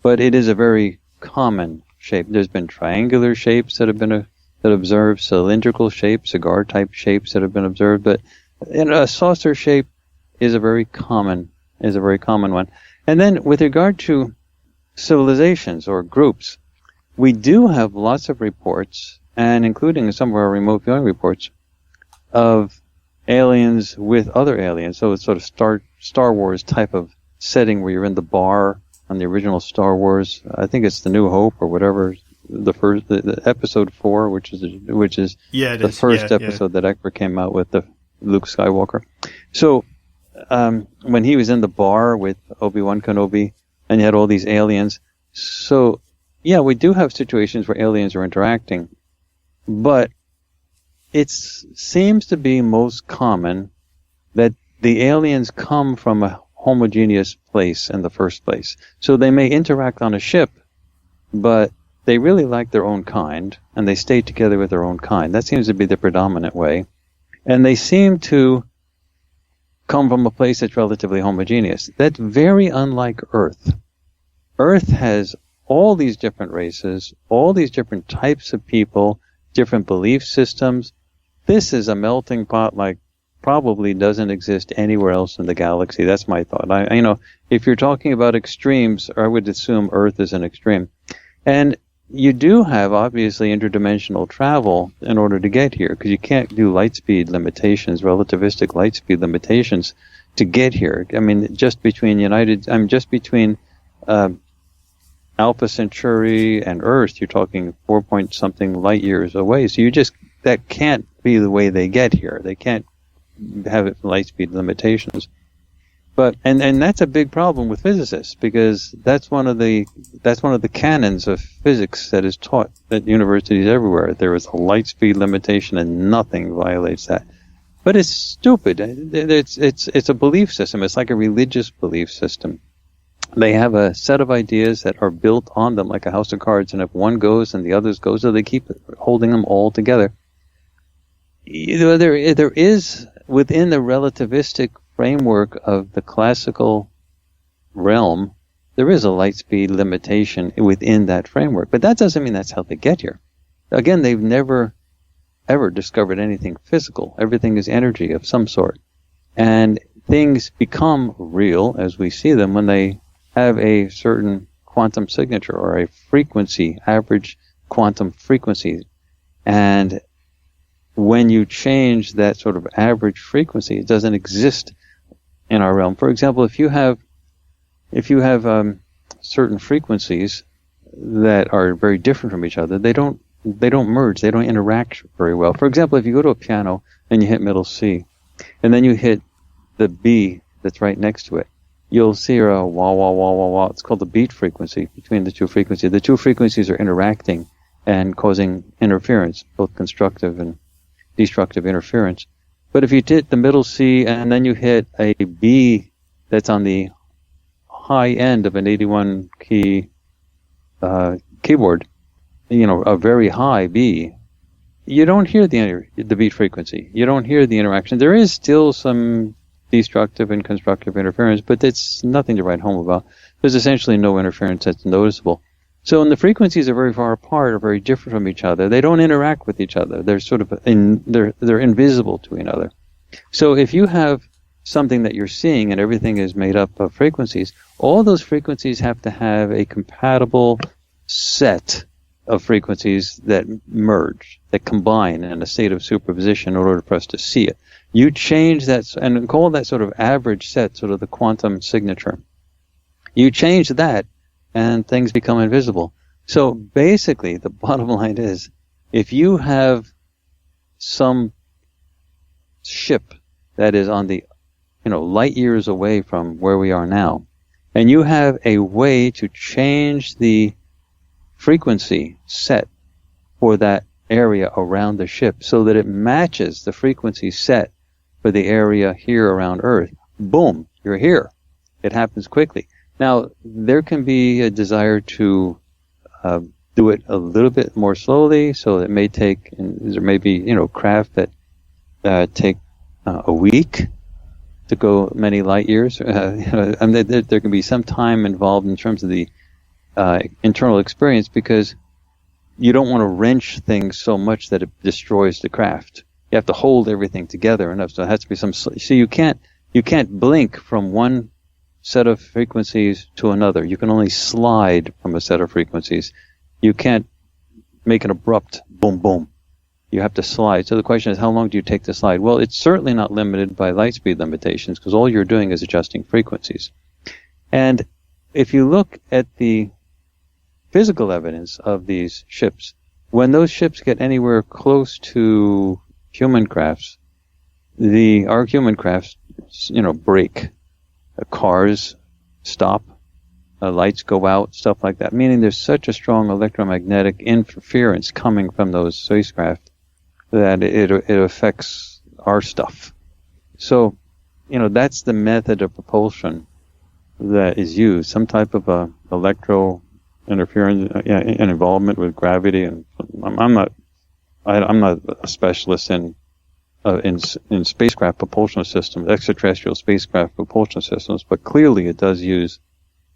but it is a very common shape. There's been triangular shapes that have been observed, cylindrical shapes, cigar-type shapes that have been observed, but a saucer shape is a very common one. And then with regard to civilizations or groups, we do have lots of reports, and including some of our remote viewing reports, of aliens with other aliens. So it's sort of Star Wars type of setting where you're in the bar on the original Star Wars. I think it's The New Hope or whatever. The episode 4, which is the first episode that ever came out with the Luke Skywalker. So when he was in the bar with Obi-Wan Kenobi, and you had all these aliens. So yeah, we do have situations where aliens are interacting, but it seems to be most common that the aliens come from a homogeneous place in the first place. So they may interact on a ship, but they really like their own kind, and they stay together with their own kind. That seems to be the predominant way. And they seem to come from a place that's relatively homogeneous. That's very unlike Earth. Earth has all these different races, all these different types of people, different belief systems. This is a melting pot like probably doesn't exist anywhere else in the galaxy. That's my thought. If you're talking about extremes, I would assume Earth is an extreme. And you do have, obviously, interdimensional travel in order to get here, because you can't do light speed limitations, relativistic light speed limitations to get here. I mean, just between Alpha Centauri and Earth, you're talking 4-point-something light years away. So that can't be the way they get here. They can't have it light speed limitations. But and that's a big problem with physicists, because that's one of the canons of physics that is taught at universities everywhere. There is a light speed limitation, and nothing violates that. But it's stupid. It's a belief system. It's like a religious belief system. They have a set of ideas that are built on them like a house of cards, and if one goes and the others go, so they keep holding them all together. There is, within the relativistic framework of the classical realm, there is a light speed limitation within that framework. But that doesn't mean that's how they get here. Again, they've never, ever discovered anything physical. Everything is energy of some sort. And things become real as we see them when they have a certain quantum signature or a frequency, average quantum frequency. And when you change that sort of average frequency, it doesn't exist in our realm. For example, if you have certain frequencies that are very different from each other, they don't merge, they don't interact very well. For example, if you go to a piano and you hit middle C, and then you hit the B that's right next to it, you'll see a wah, wah, wah, wah, wah. It's called the beat frequency between the two frequencies. The two frequencies are interacting and causing interference, both constructive and destructive interference. But if you hit the middle C and then you hit a B that's on the high end of an 81 key keyboard, a very high B, you don't hear the beat frequency. You don't hear the interaction. There is still some destructive and constructive interference, but it's nothing to write home about. There's essentially no interference that's noticeable. So when the frequencies are very far apart or very different from each other, they don't interact with each other. They're sort of they're invisible to each other. So if you have something that you're seeing and everything is made up of frequencies, all those frequencies have to have a compatible set of frequencies that merge, that combine in a state of superposition in order for us to see it. You change that and call that sort of average set, sort of the quantum signature. You change that and things become invisible. So basically, the bottom line is, if you have some ship that is on the, light years away from where we are now, and you have a way to change the frequency set for that area around the ship so that it matches the frequency set for the area here around Earth, boom, you're here. It happens quickly. Now, there can be a desire to do it a little bit more slowly, so it may take, and there may be, craft that take a week to go many light years. There can be some time involved in terms of the internal experience, because you don't want to wrench things so much that it destroys the craft. You have to hold everything together enough, so it has to be some. So you can't blink from one set of frequencies to another. You can only slide from a set of frequencies. You can't make an abrupt boom boom. You have to slide. So the question is, how long do you take to slide? Well, it's certainly not limited by light speed limitations, because all you're doing is adjusting frequencies. And if you look at the physical evidence of these ships, when those ships get anywhere close to human crafts, our human crafts, break. Cars stop, lights go out, stuff like that, meaning there's such a strong electromagnetic interference coming from those spacecraft that it affects our stuff. So, that's the method of propulsion that is used, some type of electro interference and involvement with gravity. And I'm not a specialist in spacecraft propulsion systems, extraterrestrial spacecraft propulsion systems, but clearly it does use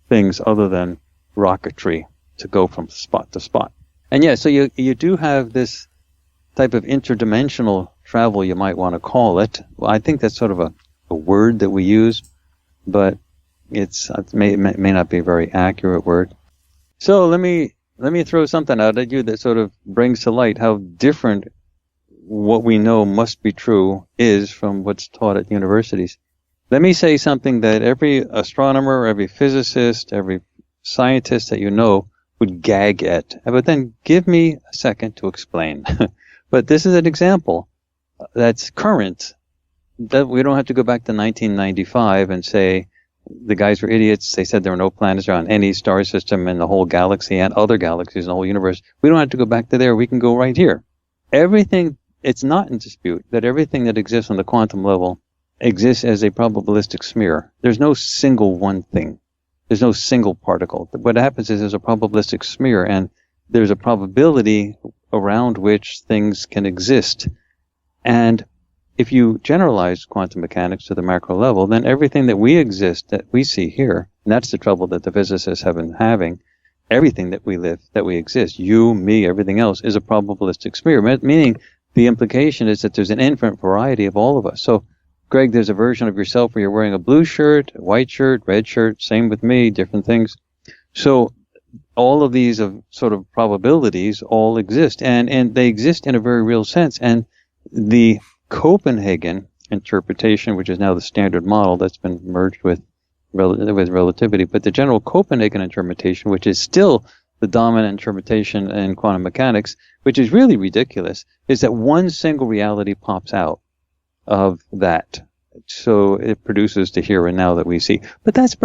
things other than rocketry to go from spot to spot. And so you do have this type of interdimensional travel, you might want to call it. Well, I think that's sort of a word that we use, but it may not be a very accurate word. So let me throw something out at you that sort of brings to light how different what we know must be true is from what's taught at universities. Let me say something that every astronomer, every physicist, every scientist that you know would gag at. But then give me a second to explain. But this is an example that's current. That we don't have to go back to 1995 and say the guys were idiots. They said there were no planets around any star system in the whole galaxy and other galaxies in the whole universe. We don't have to go back to there. We can go right here. Everything, it's not in dispute that everything that exists on the quantum level exists as a probabilistic smear. There's no single one thing. There's no single particle. What happens is there's a probabilistic smear, and there's a probability around which things can exist. And if you generalize quantum mechanics to the macro level, then everything that we see here, and that's the trouble that the physicists have been having, everything that we live, that we exist, you, me, everything else, is a probabilistic smear, meaning the implication is that there's an infinite variety of all of us. So, Greg, there's a version of yourself where you're wearing a blue shirt, a white shirt, red shirt, same with me, different things. So all of these sort of probabilities all exist, and they exist in a very real sense. And the Copenhagen interpretation, which is now the standard model that's been merged with relativity, but the general Copenhagen interpretation, which is still the dominant interpretation in quantum mechanics, which is really ridiculous, is that one single reality pops out of that So it produces the here and now that we see. But that's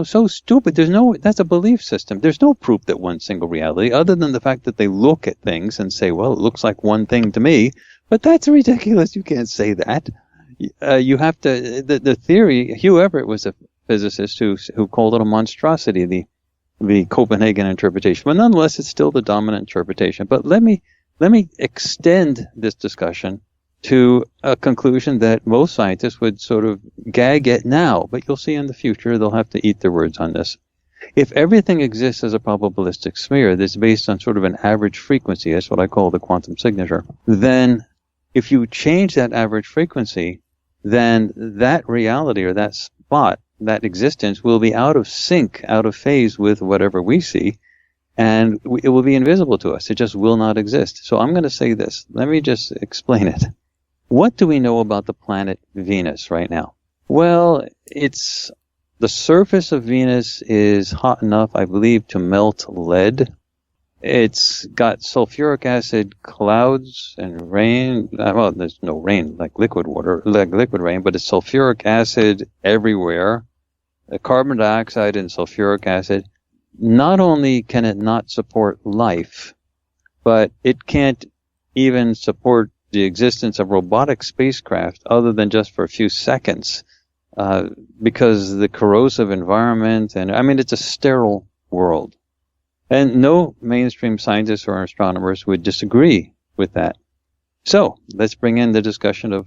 so stupid. That's a belief system. There's no proof that one single reality, other than the fact that they look at things and say, well, it looks like one thing to me. But that's ridiculous. You can't say that. You have to, the theory, Hugh Everett was a physicist who called it a monstrosity, the Copenhagen interpretation. But nonetheless, it's still the dominant interpretation. But let me extend this discussion to a conclusion that most scientists would sort of gag at now, but you'll see in the future they'll have to eat their words on this. If everything exists as a probabilistic smear that's based on sort of an average frequency, that's what I call the quantum signature, then if you change that average frequency, then that reality or that spot, that existence will be out of sync, out of phase with whatever we see, and it will be invisible to us. It just will not exist. So I'm going to say this. Let me just explain it. What do we know about the planet Venus right now? Well, the surface of Venus is hot enough, I believe, to melt lead. It's got sulfuric acid clouds and rain. Well, there's no rain like liquid rain, but it's sulfuric acid everywhere. Carbon dioxide and sulfuric acid. Not only can it not support life, but it can't even support the existence of robotic spacecraft other than just for a few seconds, because the corrosive environment, and I mean, it's a sterile world. And no mainstream scientists or astronomers would disagree with that. So let's bring in the discussion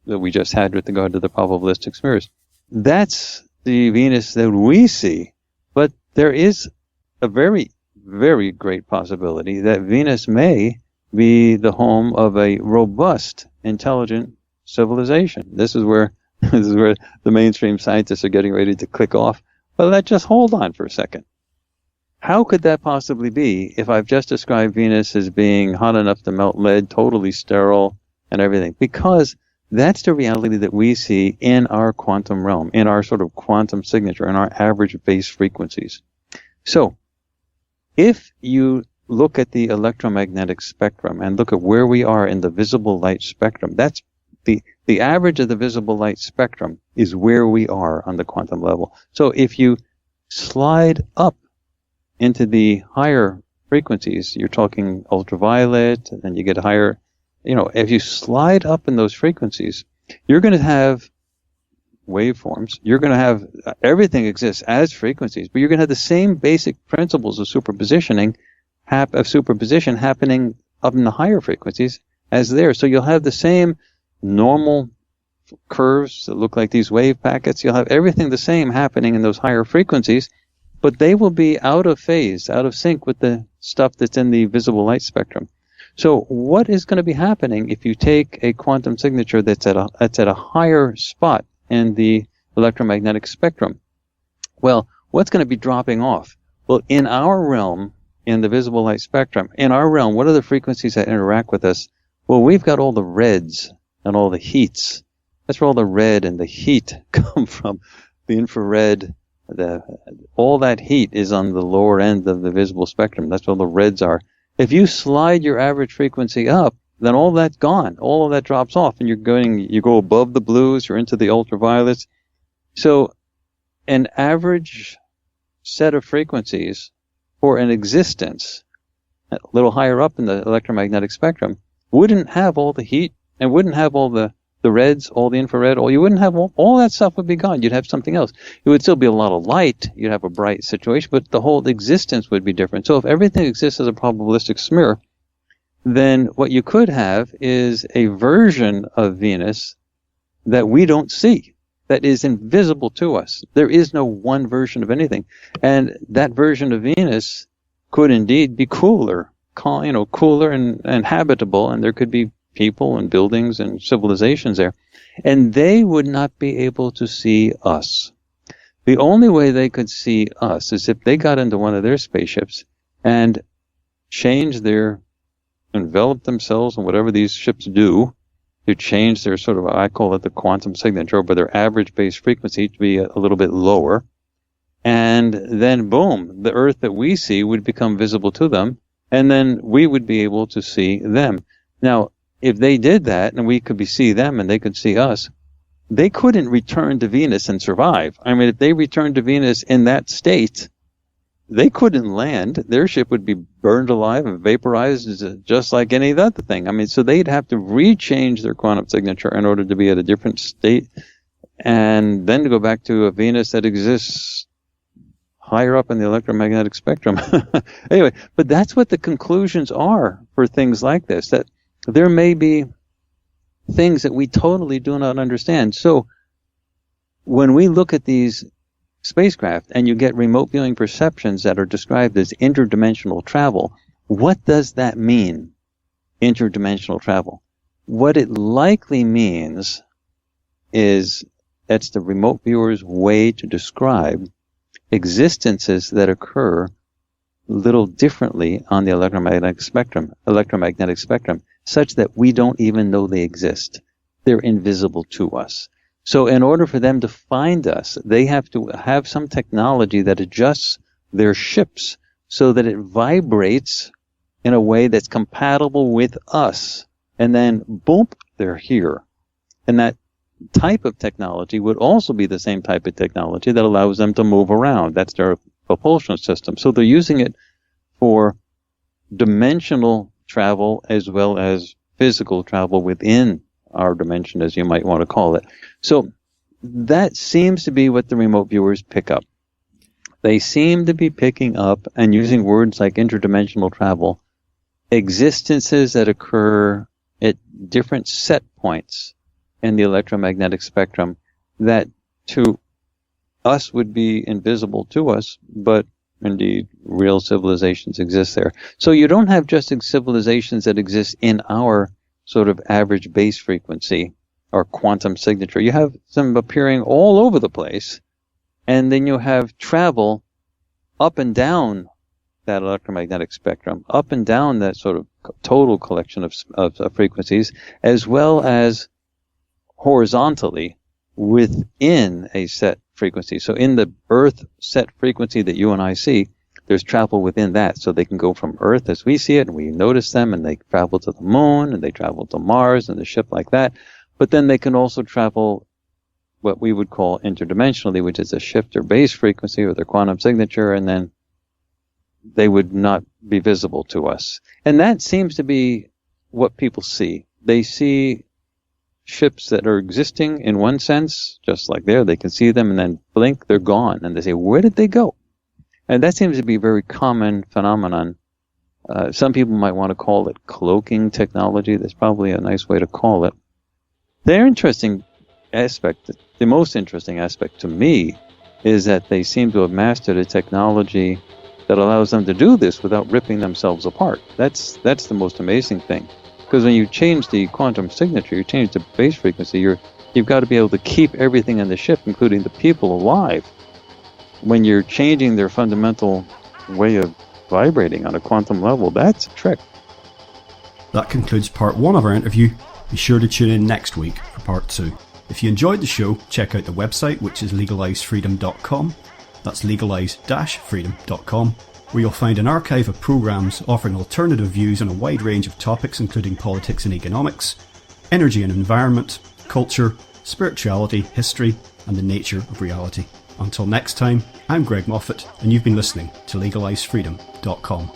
that we just had with regard to the probabilistic smears. That's the Venus that we see, but there is a very, very great possibility that Venus may be the home of a robust, intelligent civilization. This is where the mainstream scientists are getting ready to click off. But let's just hold on for a second. How could that possibly be if I've just described Venus as being hot enough to melt lead, totally sterile, and everything? Because that's the reality that we see in our quantum realm, in our sort of quantum signature, in our average base frequencies. So, if you look at the electromagnetic spectrum and look at where we are in the visible light spectrum, that's the average of the visible light spectrum is where we are on the quantum level. So if you slide up into the higher frequencies, you're talking ultraviolet, and then you get higher, if you slide up in those frequencies, you're going to have waveforms. You're going to have, everything exists as frequencies, but you're going to have the same basic principles of superposition happening up in the higher frequencies as there. So you'll have the same normal curves that look like these wave packets. You'll have everything the same happening in those higher frequencies, but they will be out of phase, out of sync with the stuff that's in the visible light spectrum. So what is going to be happening if you take a quantum signature that's at a higher spot in the electromagnetic spectrum? Well, what's going to be dropping off? Well, in our realm, in the visible light spectrum, in our realm, what are the frequencies that interact with us? Well, we've got all the reds and all the heats. That's where all the red and the heat come from. The infrared, all that heat is on the lower end of the visible spectrum. That's where the reds are. If you slide your average frequency up, then all that's gone. All of that drops off, and you go above the blues, you're into the ultraviolets. So an average set of frequencies for an existence a little higher up in the electromagnetic spectrum wouldn't have all the heat and wouldn't have all the reds, all the infrared, you wouldn't have all that stuff would be gone. You'd have something else. It would still be a lot of light. You'd have a bright situation, but the whole existence would be different. So if everything exists as a probabilistic smear, then what you could have is a version of Venus that we don't see, that is invisible to us. There is no one version of anything. And that version of Venus could indeed be cooler and habitable, and there could be people and buildings and civilizations there. And they would not be able to see us. The only way they could see us is if they got into one of their spaceships and enveloped themselves in whatever these ships do to change their sort of, I call it the quantum signature, but their average base frequency to be a little bit lower. And then boom, the Earth that we see would become visible to them, and then we would be able to see them. Now, if they did that and we could see them and they could see us, they couldn't return to Venus and survive. I mean, if they returned to Venus in that state, they couldn't land. Their ship would be burned alive and vaporized just like any other thing. I mean, so they'd have to rechange their quantum signature in order to be at a different state, and then to go back to a Venus that exists higher up in the electromagnetic spectrum. Anyway, but that's what the conclusions are for things like this, that there may be things that we totally do not understand. So when we look at these spacecraft and you get remote viewing perceptions that are described as interdimensional travel, what does that mean, interdimensional travel? What it likely means is that's the remote viewer's way to describe existences that occur a little differently on the electromagnetic spectrum, such that we don't even know they exist. They're invisible to us. So in order for them to find us, they have to have some technology that adjusts their ships so that it vibrates in a way that's compatible with us. And then, boom, they're here. And that type of technology would also be the same type of technology that allows them to move around. That's their propulsion system. So they're using it for dimensional travel as well as physical travel within our dimension, as you might want to call it. So that seems to be what the remote viewers pick up. They seem to be picking up, and using words like interdimensional travel, existences that occur at different set points in the electromagnetic spectrum that to us would be invisible to us, but indeed real civilizations exist there. So you don't have just civilizations that exist in our sort of average base frequency or quantum signature. You have them appearing all over the place, and then you have travel up and down that electromagnetic spectrum, up and down that sort of total collection of frequencies, as well as horizontally within a set frequency. So in the Earth set frequency that you and I see, there's travel within that. So they can go from Earth as we see it, and we notice them, and they travel to the moon, and they travel to Mars, and the ship like that. But then they can also travel what we would call interdimensionally, which is a shift their base frequency or their quantum signature, and then they would not be visible to us. And that seems to be what people see. They see ships that are existing in one sense, just like there. They can see them and then blink, they're gone. And they say, where did they go? And that seems to be a very common phenomenon. Some people might want to call it cloaking technology. That's probably a nice way to call it. Their interesting aspect, the most interesting aspect to me, is that they seem to have mastered a technology that allows them to do this without ripping themselves apart. That's the most amazing thing. Because when you change the quantum signature, you change the base frequency, you've got to be able to keep everything in the ship, including the people, alive. When you're changing their fundamental way of vibrating on a quantum level, that's a trick. That concludes part 1 of our interview. Be sure to tune in next week for part 2. If you enjoyed the show, check out the website, which is legalizefreedom.com. That's legalize-freedom.com, where you'll find an archive of programs offering alternative views on a wide range of topics, including politics and economics, energy and environment, culture, spirituality, history, and the nature of reality. Until next time, I'm Greg Moffat, and you've been listening to legalizefreedom.com.